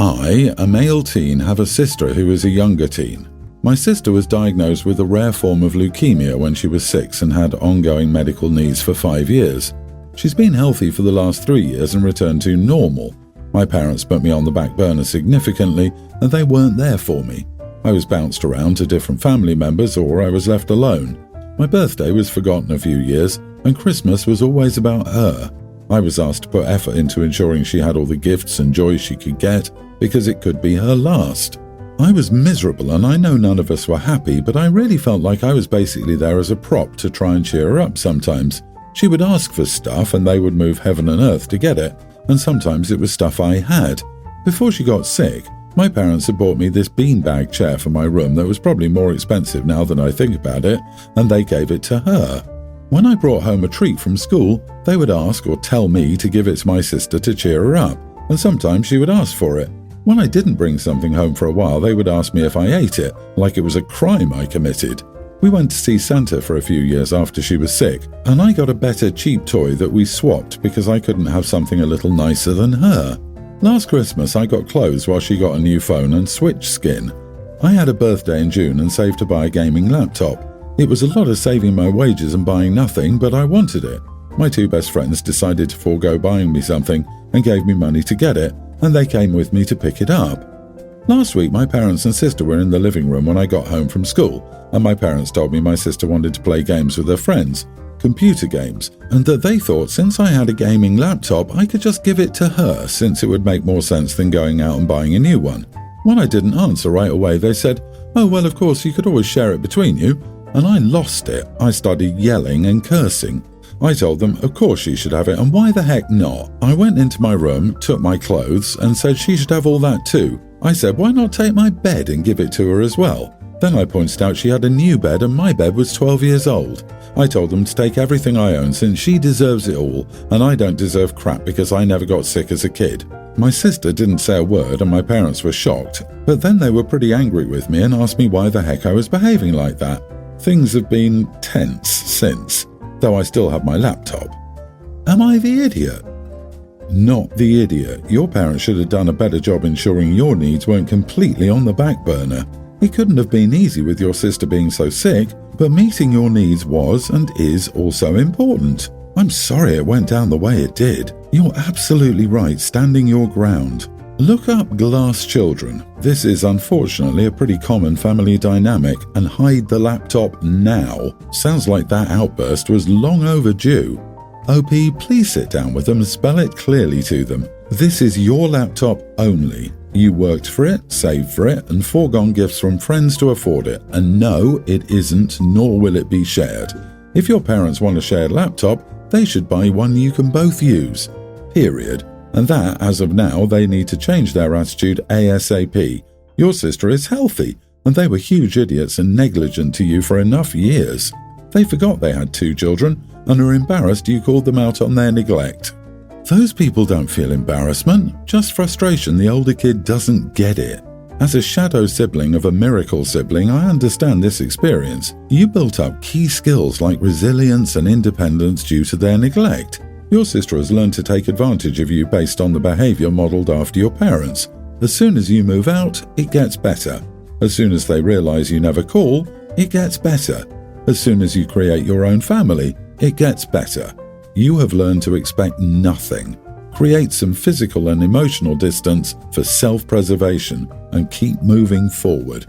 I, a male teen, have a sister who is a younger teen. My sister was diagnosed with a rare form of leukemia when she was 6 and had ongoing medical needs for 5 years. She's been healthy for the last 3 years and returned to normal. My parents put me on the back burner significantly, and they weren't there for me. I was bounced around to different family members, or I was left alone. My birthday was forgotten a few years, and Christmas was always about her. I was asked to put effort into ensuring she had all the gifts and joys she could get, because it could be her last. I was miserable, and I know none of us were happy, but I really felt like I was basically there as a prop to try and cheer her up sometimes. She would ask for stuff, and they would move heaven and earth to get it, and sometimes it was stuff I had. Before she got sick, my parents had bought me this beanbag chair for my room that was probably more expensive now that I think about it, and they gave it to her. When I brought home a treat from school, they would ask or tell me to give it to my sister to cheer her up, and sometimes she would ask for it. When I didn't bring something home for a while, they would ask me if I ate it, like it was a crime I committed. We went to see Santa for a few years after she was sick, and I got a better cheap toy that we swapped because I couldn't have something a little nicer than her. Last Christmas, I got clothes while she got a new phone and switch skin. I had a birthday in June and saved to buy a gaming laptop. It was a lot of saving my wages and buying nothing, but I wanted it. My 2 best friends decided to forego buying me something and gave me money to get it, and they came with me to pick it up. Last week, my parents and sister were in the living room when I got home from school, and my parents told me my sister wanted to play games with her friends, computer games, and that they thought since I had a gaming laptop, I could just give it to her since it would make more sense than going out and buying a new one. When I didn't answer right away, they said, "Oh, well, of course, you could always share it between you," and I lost it. I started yelling and cursing. I told them, of course she should have it, and why the heck not? I went into my room, took my clothes, and said she should have all that too. I said, why not take my bed and give it to her as well? Then I pointed out she had a new bed and my bed was 12 years old. I told them to take everything I own since she deserves it all, and I don't deserve crap because I never got sick as a kid. My sister didn't say a word and my parents were shocked, but then they were pretty angry with me and asked me why the heck I was behaving like that. Things have been tense since, though I still have my laptop. Am I the idiot? Not the idiot. Your parents should have done a better job ensuring your needs weren't completely on the back burner. It couldn't have been easy with your sister being so sick, but meeting your needs was and is also important. I'm sorry it went down the way it did. You're absolutely right standing your ground. Look up glass children. This is unfortunately a pretty common family dynamic, and hide the laptop now. Sounds like that outburst was long overdue. OP, please sit down with them and spell it clearly to them. This is your laptop only. You worked for it, saved for it, and foregone gifts from friends to afford it. And no, it isn't, nor will it be shared. If your parents want a shared laptop, they should buy one you can both use. Period. And that, as of now, they need to change their attitude ASAP. Your sister is healthy, and they were huge idiots and negligent to you for enough years. They forgot they had 2 children and are embarrassed you called them out on their neglect. Those people don't feel embarrassment, just frustration the older kid doesn't get it. As a shadow sibling of a miracle sibling, I understand this experience. You built up key skills like resilience and independence due to their neglect. Your sister has learned to take advantage of you based on the behavior modeled after your parents. As soon as you move out, it gets better. As soon as they realize you never call, it gets better. As soon as you create your own family, it gets better. You have learned to expect nothing. Create some physical and emotional distance for self-preservation and keep moving forward.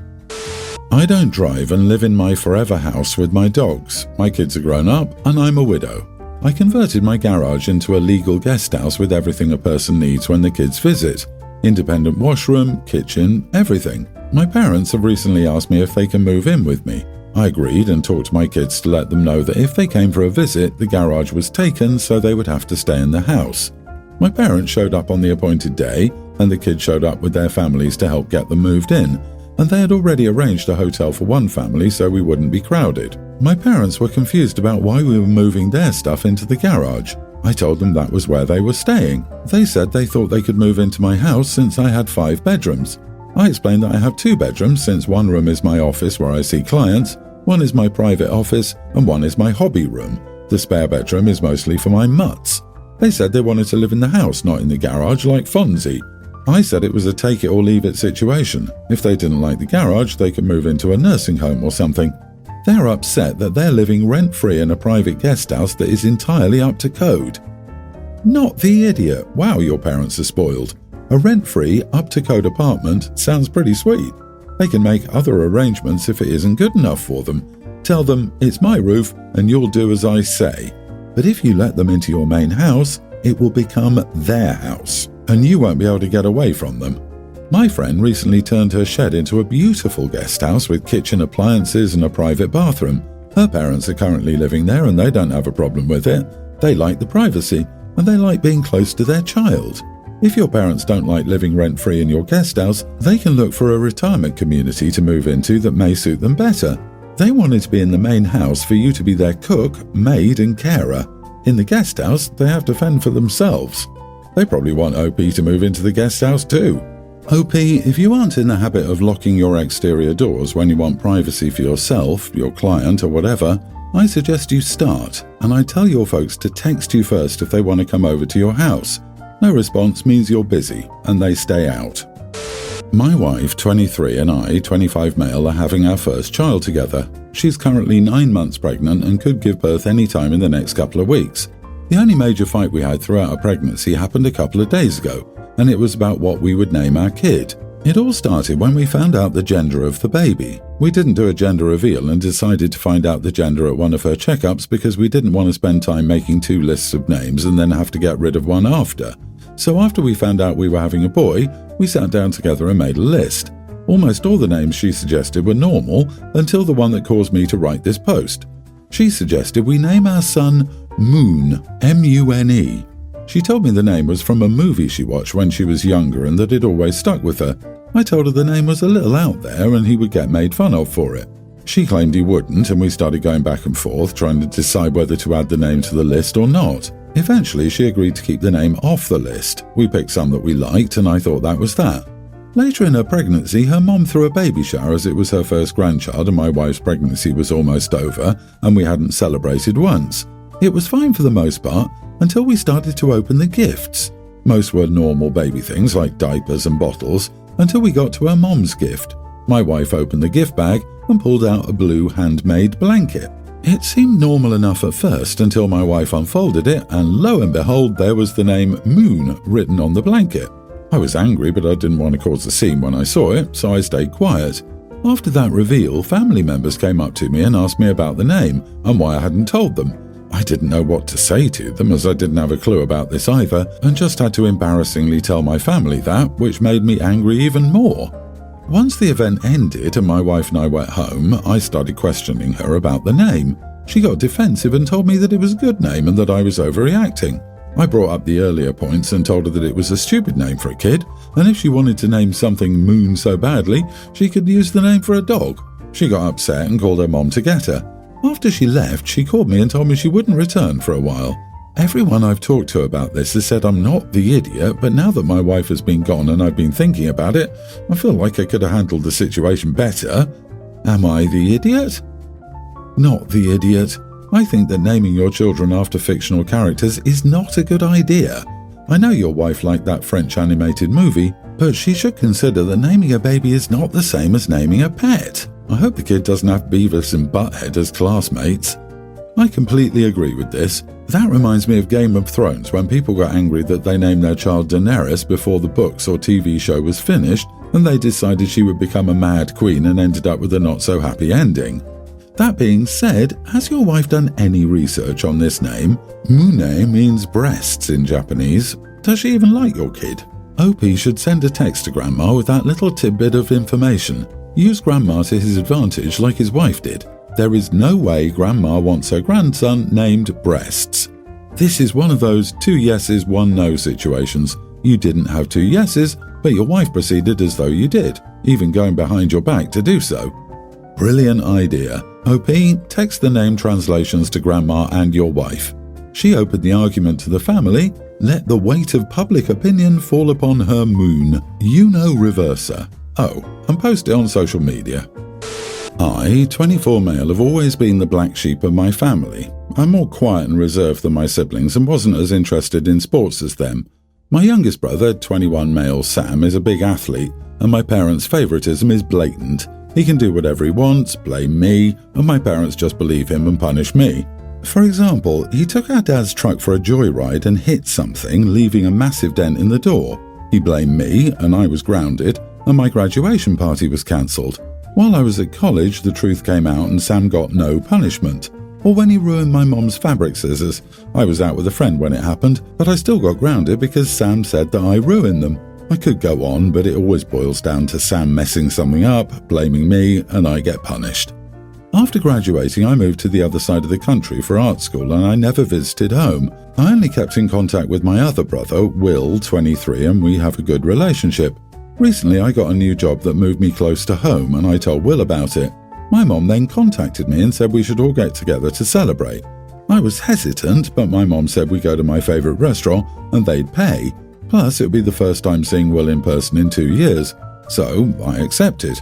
I don't drive and live in my forever house with my dogs. My kids are grown up and I'm a widow. I converted my garage into a legal guest house with everything a person needs when the kids visit. Independent washroom, kitchen, everything. My parents have recently asked me if they can move in with me. I agreed and talked to my kids to let them know that if they came for a visit, the garage was taken, so they would have to stay in the house. My parents showed up on the appointed day, and the kids showed up with their families to help get them moved in, and they had already arranged a hotel for one family so we wouldn't be crowded. My parents were confused about why we were moving their stuff into the garage. I told them that was where they were staying. They said they thought they could move into my house since I had 5 bedrooms. I explained that I have 2 bedrooms since one room is my office where I see clients, one is my private office, and one is my hobby room. The spare bedroom is mostly for my mutts. They said they wanted to live in the house, not in the garage like Fonzie. I said it was a take it or leave it situation. If they didn't like the garage, they could move into a nursing home or something. They're upset that they're living rent-free in a private guest house that is entirely up to code. Not the idiot. Wow, your parents are spoiled. A rent-free, up-to-code apartment sounds pretty sweet. They can make other arrangements if it isn't good enough for them. Tell them, it's my roof and you'll do as I say. But if you let them into your main house, it will become their house, and you won't be able to get away from them. My friend recently turned her shed into a beautiful guest house with kitchen appliances and a private bathroom. Her parents are currently living there and they don't have a problem with it. They like the privacy and they like being close to their child. If your parents don't like living rent-free in your guest house, they can look for a retirement community to move into that may suit them better. They wanted to be in the main house for you to be their cook, maid and carer. In the guest house, they have to fend for themselves. They probably want OP to move into the guest house too. OP, if you aren't in the habit of locking your exterior doors when you want privacy for yourself, your client or whatever, I suggest you start, and I tell your folks to text you first if they want to come over to your house. No response means you're busy, and they stay out. My wife, 23, and I, 25 male, are having our first child together. She's currently 9 months pregnant and could give birth any time in the next couple of weeks. The only major fight we had throughout our pregnancy happened a couple of days ago, and it was about what we would name our kid. It all started when we found out the gender of the baby. We didn't do a gender reveal and decided to find out the gender at one of her checkups because we didn't want to spend time making 2 lists of names and then have to get rid of one after. So after we found out we were having a boy, we sat down together and made a list. Almost all the names she suggested were normal until the one that caused me to write this post. She suggested we name our son Moon, M-U-N-E. She told me the name was from a movie she watched when she was younger and that it always stuck with her. I told her the name was a little out there and he would get made fun of for it. She claimed he wouldn't, and we started going back and forth trying to decide whether to add the name to the list or not. Eventually, she agreed to keep the name off the list. We picked some that we liked, and I thought that was that. Later in her pregnancy, her mom threw a baby shower as it was her first grandchild and my wife's pregnancy was almost over, and we hadn't celebrated once. It was fine for the most part, until we started to open the gifts. Most were normal baby things like diapers and bottles, until we got to her mom's gift. My wife opened the gift bag and pulled out a blue handmade blanket. It seemed normal enough at first until my wife unfolded it, and lo and behold, there was the name Moon written on the blanket. I was angry, but I didn't want to cause a scene when I saw it, so I stayed quiet. After that reveal, family members came up to me and asked me about the name and why I hadn't told them. I didn't know what to say to them as I didn't have a clue about this either, and just had to embarrassingly tell my family that, which made me angry even more. Once the event ended and my wife and I went home, I started questioning her about the name. She got defensive and told me that it was a good name and that I was overreacting. I brought up the earlier points and told her that it was a stupid name for a kid, and if she wanted to name something Moon so badly, she could use the name for a dog. She got upset and called her mom to get her. After she left, she called me and told me she wouldn't return for a while. Everyone I've talked to about this has said I'm not the idiot, but now that my wife has been gone and I've been thinking about it, I feel like I could have handled the situation better. Am I the idiot? Not the idiot. I think that naming your children after fictional characters is not a good idea. I know your wife liked that French animated movie, but she should consider that naming a baby is not the same as naming a pet. I hope the kid doesn't have Beavis and Butthead as classmates. I completely agree with this. That reminds me of Game of Thrones when people got angry that they named their child Daenerys before the books or TV show was finished, and they decided she would become a mad queen and ended up with a not-so-happy ending. That being said, has your wife done any research on this name? Mune means breasts in Japanese. Does she even like your kid? OP should send a text to Grandma with that little tidbit of information. Use Grandma to his advantage like his wife did. There is no way Grandma wants her grandson named Breasts. This is one of those 2 yeses, 1 no situations. You didn't have 2 yeses, but your wife proceeded as though you did, even going behind your back to do so. Brilliant idea. OP, text the name translations to Grandma and your wife. She opened the argument to the family. Let the weight of public opinion fall upon her Moon. Reverser. Oh, and post it on social media. I, 24 male, have always been the black sheep of my family. I'm more quiet and reserved than my siblings and wasn't as interested in sports as them. My youngest brother, 21 male Sam, is a big athlete, and my parents' favoritism is blatant. He can do whatever he wants, blame me, and my parents just believe him and punish me. For example, he took our dad's truck for a joyride and hit something, leaving a massive dent in the door. He blamed me, and I was grounded, and my graduation party was cancelled. While I was at college, the truth came out and Sam got no punishment. Or when he ruined my mom's fabric scissors. I was out with a friend when it happened, but I still got grounded because Sam said that I ruined them. I could go on, but it always boils down to Sam messing something up, blaming me, and I get punished. After graduating, I moved to the other side of the country for art school and I never visited home. I only kept in contact with my other brother, Will, 23, and we have a good relationship. Recently, I got a new job that moved me close to home and I told Will about it. My mom then contacted me and said we should all get together to celebrate. I was hesitant, but my mom said we go to my favourite restaurant and they'd pay. Plus, it would be the first time seeing Will in person in 2 years. So, I accepted.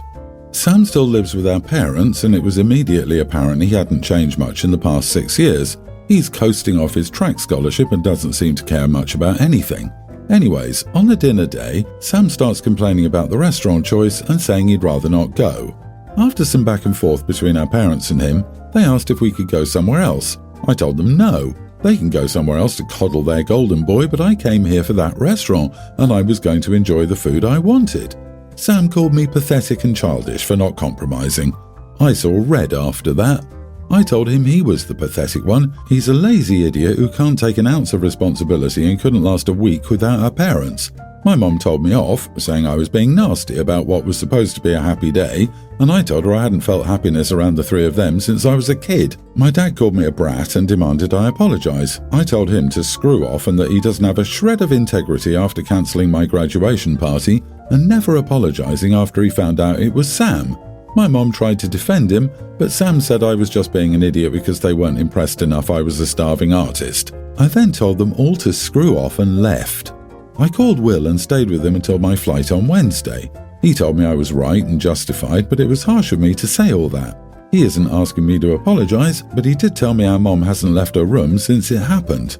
Sam still lives with our parents and it was immediately apparent he hadn't changed much in the past 6 years. He's coasting off his track scholarship and doesn't seem to care much about anything. Anyways, on the dinner day, Sam starts complaining about the restaurant choice and saying he'd rather not go. After some back and forth between our parents and him, they asked if we could go somewhere else. I told them no. They can go somewhere else to coddle their golden boy, but I came here for that restaurant and I was going to enjoy the food I wanted. Sam called me pathetic and childish for not compromising. I saw red after that. I told him he was the pathetic one. He's a lazy idiot who can't take an ounce of responsibility and couldn't last a week without our parents. My mom told me off, saying I was being nasty about what was supposed to be a happy day, and I told her I hadn't felt happiness around the three of them since I was a kid. My dad called me a brat and demanded I apologise. I told him to screw off and that he doesn't have a shred of integrity after cancelling my graduation party and never apologising after he found out it was Sam. My mom tried to defend him, but Sam said I was just being an idiot because they weren't impressed enough I was a starving artist. I then told them all to screw off and left. I called Will and stayed with him until my flight on Wednesday. He told me I was right and justified, but it was harsh of me to say all that. He isn't asking me to apologise, but he did tell me our mom hasn't left her room since it happened.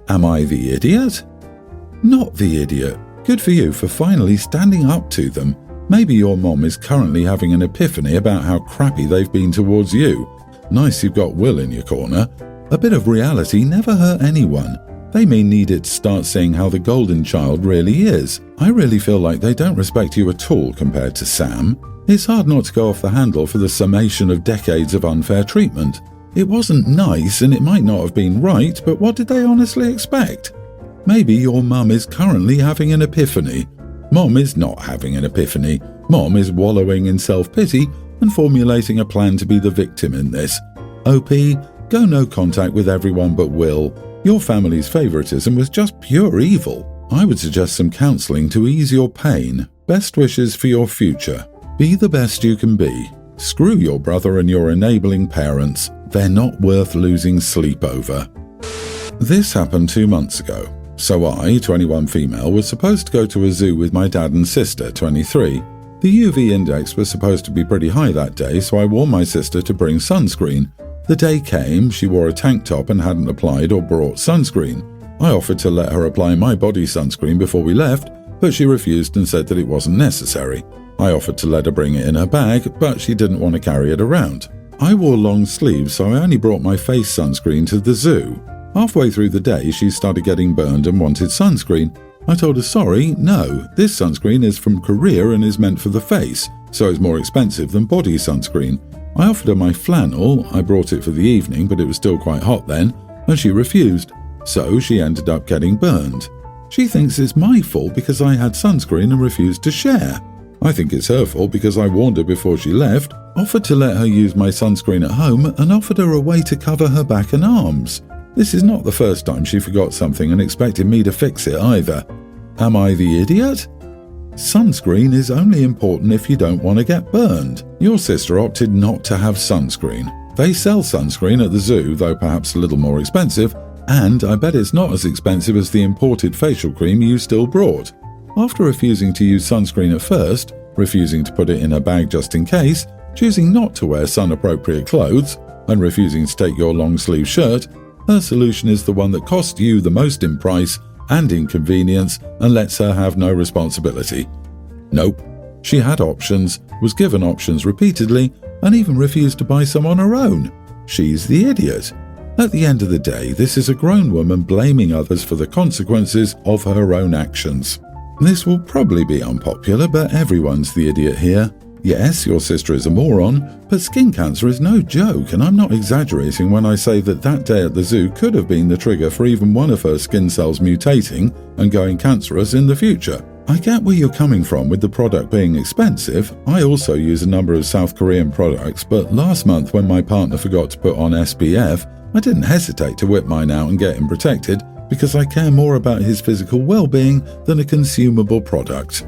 Am I the idiot? Not the idiot. Good for you for finally standing up to them. Maybe your mom is currently having an epiphany about how crappy they've been towards you. Nice you've got Will in your corner. A bit of reality never hurt anyone. They may need it to start seeing how the golden child really is. I really feel like they don't respect you at all compared to Sam. It's hard not to go off the handle for the summation of decades of unfair treatment. It wasn't nice and it might not have been right, but what did they honestly expect? Maybe your mum is currently having an epiphany. Mom is not having an epiphany. Mom is wallowing in self-pity and formulating a plan to be the victim in this. OP, go no contact with everyone but Will. Your family's favoritism was just pure evil. I would suggest some counselling to ease your pain. Best wishes for your future. Be the best you can be. Screw your brother and your enabling parents. They're not worth losing sleep over. This happened 2 months ago. So I, 21 female, was supposed to go to a zoo with my dad and sister, 23. The UV index was supposed to be pretty high that day, so I warned my sister to bring sunscreen. The day came, she wore a tank top and hadn't applied or brought sunscreen. I offered to let her apply my body sunscreen before we left, but she refused and said that it wasn't necessary. I offered to let her bring it in her bag, but she didn't want to carry it around. I wore long sleeves, so I only brought my face sunscreen to the zoo. Halfway through the day, she started getting burned and wanted sunscreen. I told her, sorry, no, this sunscreen is from Korea and is meant for the face, so it's more expensive than body sunscreen. I offered her my flannel. I brought it for the evening, but it was still quite hot then, and she refused. So she ended up getting burned. She thinks it's my fault because I had sunscreen and refused to share. I think it's her fault because I warned her before she left, offered to let her use my sunscreen at home, and offered her a way to cover her back and arms. This is not the first time she forgot something and expected me to fix it either. Am I the idiot? Sunscreen is only important if you don't want to get burned. Your sister opted not to have sunscreen. They sell sunscreen at the zoo, though perhaps a little more expensive, and I bet it's not as expensive as the imported facial cream you still brought. After refusing to use sunscreen at first, refusing to put it in her bag just in case, choosing not to wear sun-appropriate clothes, and refusing to take your long-sleeve shirt, her solution is the one that cost you the most in price and inconvenience and lets her have no responsibility. Nope. She had options, was given options repeatedly, and even refused to buy some on her own. She's the idiot. At the end of the day, this is a grown woman blaming others for the consequences of her own actions. This will probably be unpopular, but everyone's the idiot here. Yes, your sister is a moron, but skin cancer is no joke, and I'm not exaggerating when I say that that day at the zoo could have been the trigger for even one of her skin cells mutating and going cancerous in the future. I get where you're coming from with the product being expensive. I also use a number of South Korean products, but last month when my partner forgot to put on SPF, I didn't hesitate to whip mine out and get him protected because I care more about his physical well-being than a consumable product.